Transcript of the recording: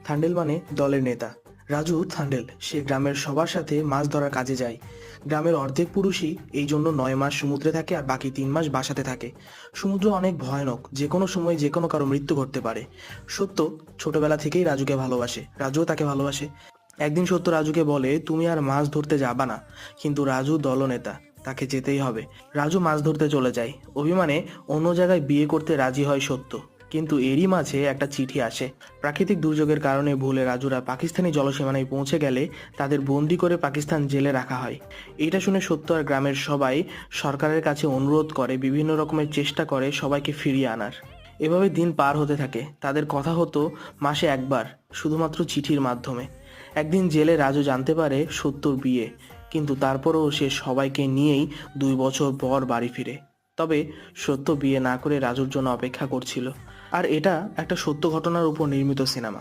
থান্ডেল মানে দলের নেতা। রাজু থান্ডেল সে গ্রামের সবার সাথে মাছ ধরার কাজে যায়। গ্রামের অর্ধেক পুরুষই এই জন্য 9 মাস সমুদ্রে থাকে আর বাকি 3 মাস বাসাতে থাকে। সমুদ্র অনেক ভয়ানক, যে কোনো সময় যে কোনো কারো মৃত্যু ঘটতে পারে। সত্য ছোটবেলা থেকেই রাজুকে ভালোবাসে, রাজুও তাকে ভালোবাসে। একদিন সত্য রাজুকে বলে, তুমি আর মাছ ধরতে যাবা না। কিন্তু রাজু দলনেতা, তাকে যেতেই হবে। রাজু মাছ ধরতে চলে যায়। অভিমানে অন্য জায়গায় বিয়ে করতে রাজি হয় সত্য। কিন্তু এরই মাঝে একটা চিঠি আসে। প্রাকৃতিক দুর্যোগের কারণে ভুলে রাজুরা পাকিস্তানি জলসীমানায় পৌঁছে গেলে তাদের বন্দি করে পাকিস্তান জেলে রাখা হয়। এটা শুনে সত্য আর গ্রামের সবাই সরকারের কাছে অনুরোধ করে, বিভিন্ন রকমের চেষ্টা করে সবাইকে ফিরিয়ে আনার। এভাবে দিন পার হতে থাকে। তাদের কথা হতো মাসে একবার, শুধুমাত্র চিঠির মাধ্যমে। একদিন জেলে রাজু জানতে পারে সত্যর বিয়ে, কিন্তু তারপরও সে সবাইকে নিয়েই 2 বছর পর বাড়ি ফিরে। তবে সত্য বিয়ে না করে রাজুর জন্য অপেক্ষা করছিল। আর এটা একটা সত্য ঘটনার উপর নির্মিত সিনেমা।